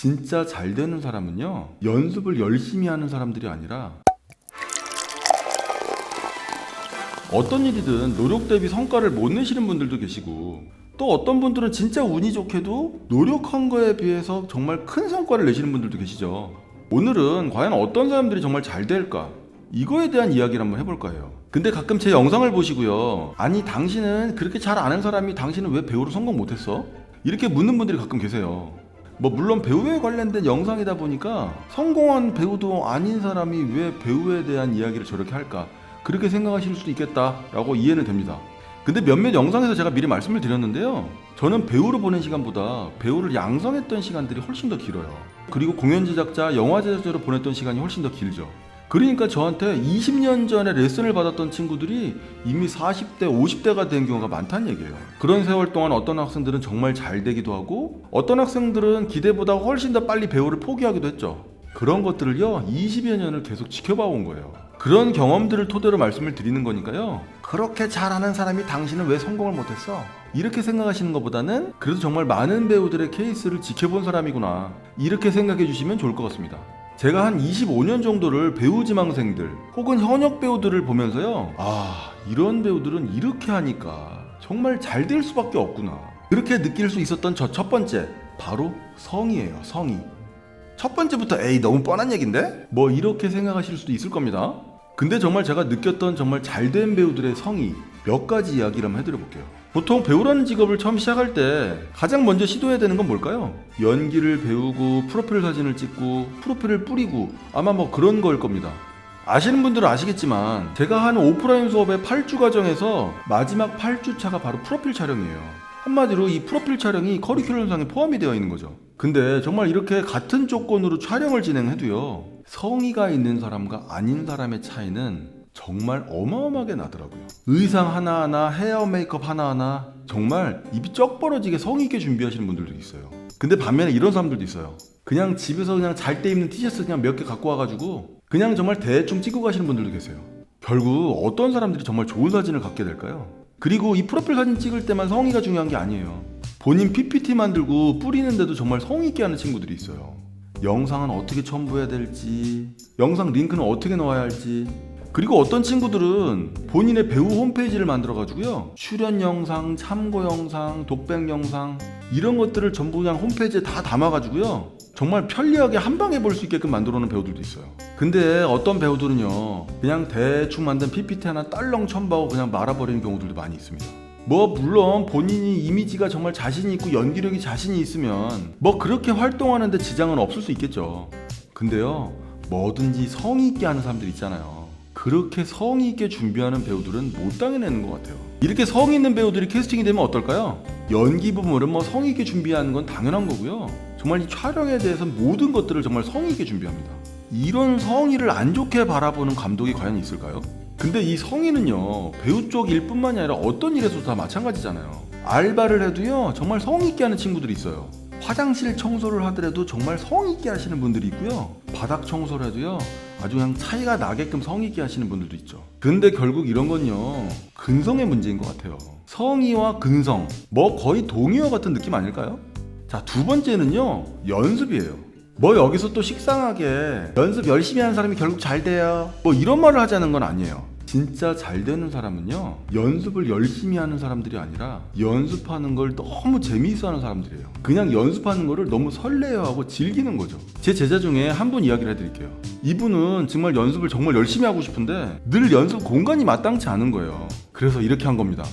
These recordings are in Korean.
진짜 잘 되는 사람은요, 연습을 열심히 하는 사람들이 아니라 어떤 일이든 노력 대비 성과를 못 내시는 분들도 계시고, 또 어떤 분들은 진짜 운이 좋게도 노력한 거에 비해서 정말 큰 성과를 내시는 분들도 계시죠. 오늘은 과연 어떤 사람들이 정말 잘 될까? 이거에 대한 이야기를 한번 해볼까 해요. 근데 가끔 제 영상을 보시고요, 아니 당신은 그렇게 잘 아는 사람이 당신은 왜 배우로 성공 못했어? 이렇게 묻는 분들이 가끔 계세요. 물론 배우에 관련된 영상이다 보니까 성공한 배우도 아닌 사람이 왜 배우에 대한 이야기를 저렇게 할까, 그렇게 생각하실 수도 있겠다라고 이해는 됩니다. 근데 몇몇 영상에서 제가 미리 말씀을 드렸는데요, 저는 배우로 보낸 시간보다 배우를 양성했던 시간들이 훨씬 더 길어요. 그리고 공연 제작자, 영화 제작자로 보냈던 시간이 훨씬 더 길죠. 그러니까 저한테 20년 전에 레슨을 받았던 친구들이 이미 40대, 50대가 된 경우가 많다는 얘기예요. 그런 세월 동안 어떤 학생들은 정말 잘 되기도 하고, 어떤 학생들은 기대보다 훨씬 더 빨리 배우를 포기하기도 했죠. 그런 것들을요, 20여 년을 계속 지켜봐 온 거예요. 그런 경험들을 토대로 말씀을 드리는 거니까요, 그렇게 잘하는 사람이 당신은 왜 성공을 못했어? 이렇게 생각하시는 것보다는 그래도 정말 많은 배우들의 케이스를 지켜본 사람이구나, 이렇게 생각해 주시면 좋을 것 같습니다. 제가 한 25년 정도를 배우 지망생들 혹은 현역 배우들을 보면서요, 이런 배우들은 이렇게 하니까 정말 잘 될 수밖에 없구나, 그렇게 느낄 수 있었던 저 첫 번째, 바로 성의예요. 성의. 첫 번째부터 에이 너무 뻔한 얘긴데? 이렇게 생각하실 수도 있을 겁니다. 근데 정말 제가 느꼈던 정말 잘된 배우들의 성의, 몇 가지 이야기를 한번 해드려 볼게요. 보통 배우라는 직업을 처음 시작할 때 가장 먼저 시도해야 되는 건 뭘까요? 연기를 배우고 프로필 사진을 찍고 프로필을 뿌리고, 아마 그런 거일 겁니다. 아시는 분들은 아시겠지만 제가 하는 오프라인 수업의 8주 과정에서 마지막 8주차가 바로 프로필 촬영이에요. 한마디로 이 프로필 촬영이 커리큘럼상에 포함이 되어 있는 거죠. 근데 정말 이렇게 같은 조건으로 촬영을 진행해도요, 성의가 있는 사람과 아닌 사람의 차이는 정말 어마어마하게 나더라고요. 의상 하나하나, 헤어 메이크업 하나하나 정말 입이 쩍 벌어지게 성의 있게 준비하시는 분들도 있어요. 근데 반면에 이런 사람들도 있어요. 그냥 집에서 그냥 잘 때 입는 티셔츠 그냥 몇 개 갖고 와가지고 그냥 정말 대충 찍고 가시는 분들도 계세요. 결국 어떤 사람들이 정말 좋은 사진을 갖게 될까요? 그리고 이 프로필 사진 찍을 때만 성의가 중요한 게 아니에요. 본인 PPT 만들고 뿌리는데도 정말 성의 있게 하는 친구들이 있어요. 영상은 어떻게 첨부해야 될지, 영상 링크는 어떻게 넣어야 할지, 그리고 어떤 친구들은 본인의 배우 홈페이지를 만들어가지고요, 출연 영상, 참고 영상, 독백 영상, 이런 것들을 전부 그냥 홈페이지에 다 담아가지고요, 정말 편리하게 한방에 볼 수 있게끔 만들어 놓은 배우들도 있어요. 근데 어떤 배우들은요, 그냥 대충 만든 PPT 하나 딸렁 첨부하고 그냥 말아버리는 경우들도 많이 있습니다. 물론 본인이 이미지가 정말 자신이 있고 연기력이 자신이 있으면 그렇게 활동하는데 지장은 없을 수 있겠죠. 근데요, 뭐든지 성의 있게 하는 사람들 있잖아요. 그렇게 성의 있게 준비하는 배우들은 못 당해내는 것 같아요. 이렇게 성의 있는 배우들이 캐스팅이 되면 어떨까요? 연기 부분은 성의 있게 준비하는 건 당연한 거고요, 정말 이 촬영에 대해서 모든 것들을 정말 성의 있게 준비합니다. 이런 성의를 안 좋게 바라보는 감독이 과연 있을까요? 근데 이 성의는요, 배우 쪽 일뿐만이 아니라 어떤 일에서도 다 마찬가지잖아요. 알바를 해도요, 정말 성의 있게 하는 친구들이 있어요. 화장실 청소를 하더라도 정말 성의 있게 하시는 분들이 있고요, 바닥 청소를 해도요, 아주 그냥 차이가 나게끔 성의 있게 하시는 분들도 있죠. 근데 결국 이런 건요, 근성의 문제인 것 같아요. 성의와 근성, 거의 동의어 같은 느낌 아닐까요? 자, 두 번째는요, 연습이에요. 여기서 또 식상하게 연습 열심히 하는 사람이 결국 잘 돼요, 이런 말을 하자는 건 아니에요. 진짜 잘 되는 사람은요, 연습을 열심히 하는 사람들이 아니라 연습하는 걸 너무 재미있어 하는 사람들이에요. 그냥 연습하는 거를 너무 설레어하고 즐기는 거죠. 제 제자 중에 한 분 이야기를 해드릴게요. 이분은 정말 연습을 정말 열심히 하고 싶은데 늘 연습 공간이 마땅치 않은 거예요. 그래서 이렇게 한 겁니다.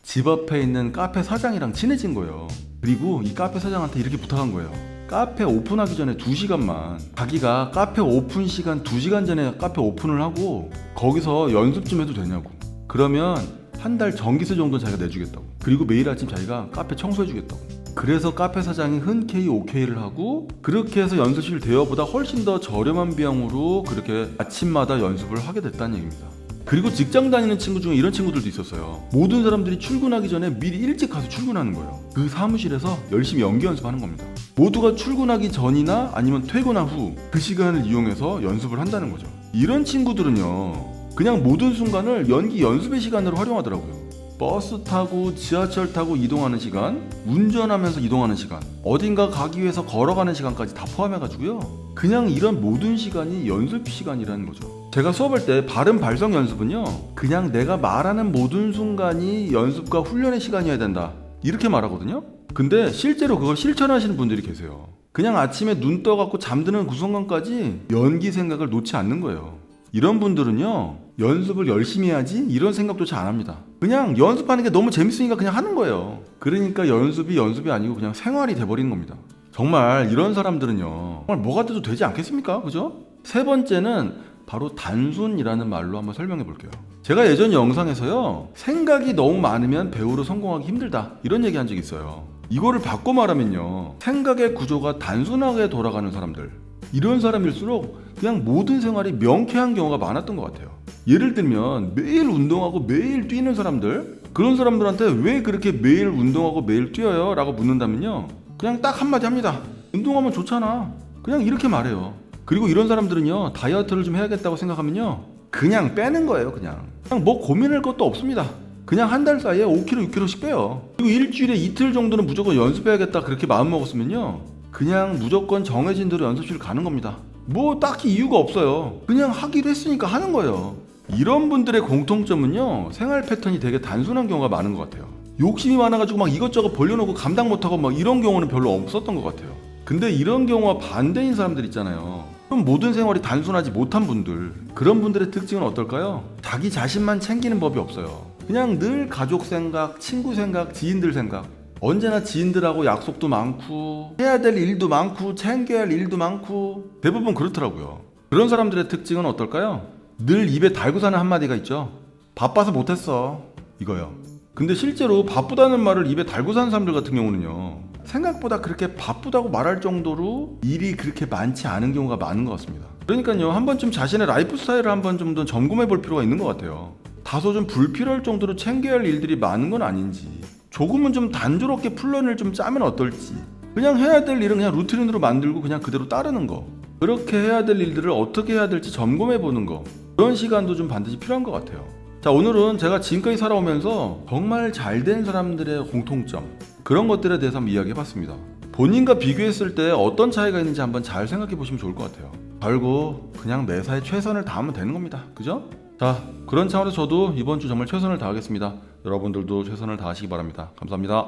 집 앞에 있는 카페 사장이랑 친해진 거예요. 그리고 이 카페 사장한테 이렇게 부탁한 거예요. 카페 오픈하기 전에 2시간만 자기가 카페 오픈 시간 2시간 전에 카페 오픈을 하고 거기서 연습 좀 해도 되냐고. 그러면 한 달 전기세 정도는 자기가 내주겠다고. 그리고 매일 아침 자기가 카페 청소해주겠다고. 그래서 카페 사장이 흔쾌히 오케이를 하고, 그렇게 해서 연습실 대여보다 훨씬 더 저렴한 비용으로 그렇게 아침마다 연습을 하게 됐다는 얘기입니다. 그리고 직장 다니는 친구 중에 이런 친구들도 있었어요. 모든 사람들이 출근하기 전에 미리 일찍 가서 출근하는 거예요. 그 사무실에서 열심히 연기 연습하는 겁니다. 모두가 출근하기 전이나 아니면 퇴근한 후 그 시간을 이용해서 연습을 한다는 거죠. 이런 친구들은요, 그냥 모든 순간을 연기 연습의 시간으로 활용하더라고요. 버스 타고 지하철 타고 이동하는 시간, 운전하면서 이동하는 시간, 어딘가 가기 위해서 걸어가는 시간까지 다 포함해가지고요. 그냥 이런 모든 시간이 연습 시간이라는 거죠. 제가 수업할 때 발음 발성 연습은요, 그냥 내가 말하는 모든 순간이 연습과 훈련의 시간이어야 된다, 이렇게 말하거든요. 근데 실제로 그걸 실천하시는 분들이 계세요. 그냥 아침에 눈 떠갖고 잠드는 그 순간까지 연기 생각을 놓지 않는 거예요. 이런 분들은요, 연습을 열심히 해야지 이런 생각조차 안 합니다. 그냥 연습하는 게 너무 재밌으니까 그냥 하는 거예요. 그러니까 연습이 아니고 그냥 생활이 돼버리는 겁니다. 정말 이런 사람들은요, 정말 뭐가 돼도 되지 않겠습니까? 그죠? 세 번째는 바로 단순이라는 말로 한번 설명해 볼게요. 제가 예전 영상에서요, 생각이 너무 많으면 배우로 성공하기 힘들다, 이런 얘기 한 적이 있어요. 이거를 바꿔 말하면요, 생각의 구조가 단순하게 돌아가는 사람들, 이런 사람일수록 그냥 모든 생활이 명쾌한 경우가 많았던 것 같아요. 예를 들면 매일 운동하고 매일 뛰는 사람들, 그런 사람들한테 왜 그렇게 매일 운동하고 매일 뛰어요? 라고 묻는다면요, 그냥 딱 한마디 합니다. 운동하면 좋잖아. 그냥 이렇게 말해요. 그리고 이런 사람들은요, 다이어트를 좀 해야겠다고 생각하면요, 그냥 빼는 거예요. 그냥 뭐 고민할 것도 없습니다. 그냥 한 달 사이에 5kg, 6kg씩 빼요. 그리고 일주일에 이틀 정도는 무조건 연습해야겠다, 그렇게 마음 먹었으면요, 그냥 무조건 정해진 대로 연습실 가는 겁니다. 뭐 딱히 이유가 없어요. 그냥 하기로 했으니까 하는 거예요. 이런 분들의 공통점은요, 생활 패턴이 되게 단순한 경우가 많은 것 같아요. 욕심이 많아가지고 막 이것저것 벌려놓고 감당 못하고 막 이런 경우는 별로 없었던 것 같아요. 근데 이런 경우와 반대인 사람들 있잖아요. 그럼 모든 생활이 단순하지 못한 분들, 그런 분들의 특징은 어떨까요? 자기 자신만 챙기는 법이 없어요. 그냥 늘 가족 생각, 친구 생각, 지인들 생각, 언제나 지인들하고 약속도 많고 해야 될 일도 많고 챙겨야 할 일도 많고, 대부분 그렇더라고요. 그런 사람들의 특징은 어떨까요? 늘 입에 달고 사는 한마디가 있죠. 바빠서 못했어, 이거요. 근데 실제로 바쁘다는 말을 입에 달고 사는 사람들 같은 경우는요, 생각보다 그렇게 바쁘다고 말할 정도로 일이 그렇게 많지 않은 경우가 많은 것 같습니다. 그러니까요, 한 번쯤 자신의 라이프 스타일을 한번 좀 더 점검해 볼 필요가 있는 것 같아요. 다소 좀 불필요할 정도로 챙겨야 할 일들이 많은 건 아닌지, 조금은 좀 단조롭게 플랜을 좀 짜면 어떨지, 그냥 해야 될 일은 그냥 루틴으로 만들고 그냥 그대로 따르는 거, 그렇게 해야 될 일들을 어떻게 해야 될지 점검해 보는 거, 그런 시간도 좀 반드시 필요한 것 같아요. 자, 오늘은 제가 지금까지 살아오면서 정말 잘된 사람들의 공통점, 그런 것들에 대해서 한번 이야기해 봤습니다. 본인과 비교했을 때 어떤 차이가 있는지 한번 잘 생각해 보시면 좋을 것 같아요. 결국 그냥 매사에 최선을 다하면 되는 겁니다. 그죠? 자, 그런 차원에서 저도 이번 주 정말 최선을 다하겠습니다. 여러분들도 최선을 다하시기 바랍니다. 감사합니다.